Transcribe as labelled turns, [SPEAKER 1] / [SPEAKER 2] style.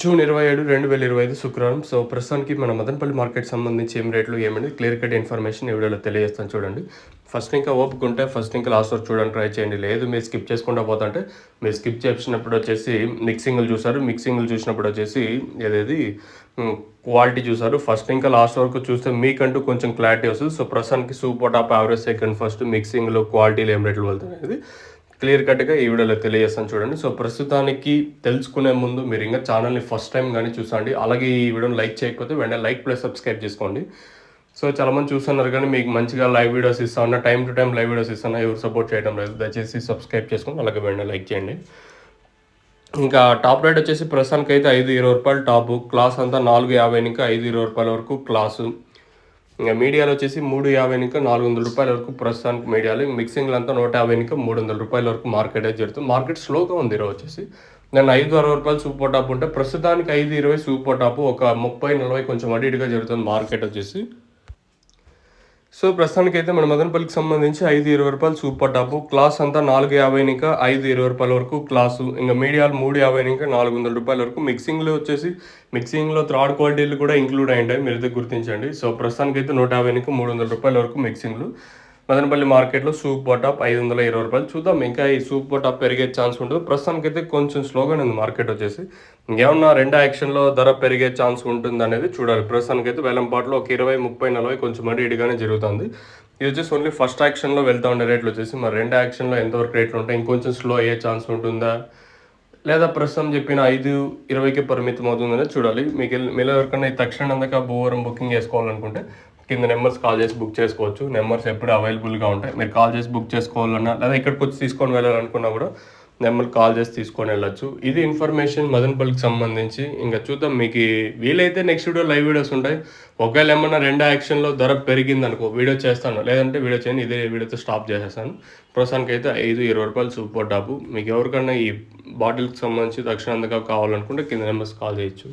[SPEAKER 1] June 27, 2025 శుక్రవారం. So, ప్రస్తుతానికి మన మదనపల్లి మార్కెట్ సంబంధించి ఏం రేట్లు ఏమని క్లియర్ కట్ ఇన్ఫర్మేషన్ ఈ వీడియోలో తెలియజేస్తాను చూడండి. ఫస్ట్ ఇంకా ఓపిక ఉంటే ఫస్ట్ ఇంకా లాస్ట్ వరకు చూడడానికి ట్రై చేయండి. లేదు మీరు స్కిప్ చేసుకుంటా పోతుంటే మీరు స్కిప్ చేసినప్పుడు వచ్చేసి మిక్సింగ్లు చూసారు. మిక్సింగ్లు చూసినప్పుడు వచ్చేసి ఏదేది క్వాలిటీ చూసారు. ఫస్ట్ ఇంకా లాస్ట్ వరకు చూస్తే మీకంటూ కొంచెం క్లారిటీ వస్తుంది. సో, ప్రస్తుతానికి super top, average, second, first, మిక్సింగ్లు, క్వాలిటీలు ఏం రేట్లు వెళ్తాయి అనేది క్లియర్ కట్గా ఈ వీడియోలో తెలియజేస్తాను చూడండి. సో, ప్రస్తుతానికి తెలుసుకునే ముందు మీరు ఇంకా ఛానల్ని ఫస్ట్ టైం కానీ చూసండి. అలాగే ఈ వీడియోని లైక్ చేయకపోతే వెంటనే లైక్ ప్లస్ సబ్స్క్రైబ్ చేసుకోండి. సో, చాలామంది చూస్తున్నారు కానీ మీకు మంచిగా లైవ్ వీడియోస్ ఇస్తాను, time to time live videos ఇస్తాను, ఎవరు సపోర్ట్ చేయడం లేదు. దయచేసి సబ్స్క్రైబ్ చేసుకొని అలాగే వెంటనే లైక్ చేయండి. ఇంకా టాప్ రేట్ వచ్చేసి ప్రస్తుతానికి అయితే ₹5.20 టాపు. క్లాస్ అంతా ₹4.50 నుంచి ₹5.20 వరకు క్లాసు. ఇంకా మీడియాలో వచ్చేసి ₹3.50 నుంచి ₹400 వరకు ప్రస్తుతానికి మీడియాలు. మిక్సింగ్లు అంతా ₹150 నుంచి ₹300 వరకు మార్కెట్ అయితే జరుగుతుంది. మార్కెట్ స్లోగా ఉంది ఈరోజు వచ్చేసి. నేను ₹5.60 సూపర్ టాప్ ఉంటే ప్రస్తుతానికి ₹5.20 సూపర్ టాప్. ఒక 30-40 కొంచెం అటు ఇటుగా జరుగుతుంది మార్కెట్ వచ్చేసి. సో, ప్రస్తుతానికైతే మన మదనపల్లికి సంబంధించి ₹5.20 సూపర్ టాపు. క్లాస్ అంతా ₹4.50 నుంచి ₹5.20 వరకు క్లాసు. ఇంకా మీడియాలు ₹3.50 నుంచి ₹400 వరకు. మిక్సింగ్లో వచ్చేసి మిక్సింగ్లో థర్డ్ క్వాలిటీలు కూడా ఇంక్లూడ్ అయ్యింటాయి, మీరైతే గుర్తించండి. సో, ప్రస్తుతానికైతే ₹150 నుంచి ₹300 వరకు మిక్సింగ్లు. మదనపల్లి మార్కెట్లో సూపర్ టాప్ ₹520. చూద్దాం ఇంకా ఈ సూపర్ టాప్ పెరిగే ఛాన్స్ ఉంటుంది. ప్రస్తుతానికైతే కొంచెం స్లోగానే ఉంది మార్కెట్ వచ్చేసి. ఇంకేమన్నా రెండో యాక్షన్లో ధర పెరిగే ఛాన్స్ ఉంటుంది అనేది చూడాలి. ప్రస్తుతానికైతే వేలంపాట్లో ఒక 20, 30, 40 కొంచెం అటు ఇటుగానే జరుగుతుంది. ఇది వచ్చేసి ఓన్లీ ఫస్ట్ యాక్షన్లో వెళ్తూ ఉండే రేట్లు వచ్చేసి మరి రెండో యాక్షన్లో ఎంతవరకు రేట్లు ఉంటాయి, ఇంకొంచెం స్లో అయ్యే ఛాన్స్ ఉంటుందా, లేదా ప్రస్తుతం చెప్పిన 5.20కి పరిమితం అవుతుందనేది చూడాలి. మీలో ఎవరికైనా ఈ తక్షణ అందక భూవరం బుకింగ్ చేసుకోవాలనుకుంటే కింద నెంబర్స్ కాల్ చేసి బుక్ చేసుకోవచ్చు. నెంబర్స్ ఎప్పుడు అవైలబుల్గా ఉంటాయి. మీరు కాల్ చేసి బుక్ చేసుకోవాలన్నా లేదా ఇక్కడికి వచ్చి తీసుకొని వెళ్ళాలనుకున్నా కూడా నెంబర్ కాల్ చేసి తీసుకొని వెళ్ళచ్చు. ఇది ఇన్ఫర్మేషన్ మదనపల్లికి సంబంధించి. ఇంకా చూద్దాం, మీకు వీలైతే నెక్స్ట్ వీడియో లైవ్ వీడియోస్ ఉంటాయి. ఒకవేళ ఏమన్నా రెండో యాక్షన్లో ధర పెరిగింది అనుకో వీడియో చేస్తాను, లేదంటే వీడియో చేయని ఇదే వీడియోతో స్టాప్ చేసేస్తాను. ప్రస్తుతానికి అయితే ₹5.20 సూపర్ టాపు. మీకు ఎవరికన్నా ఈ బాటిల్కి సంబంధించి తక్షణ అందక కావాలనుకుంటే కింద నెంబర్స్ కాల్ చేయొచ్చు.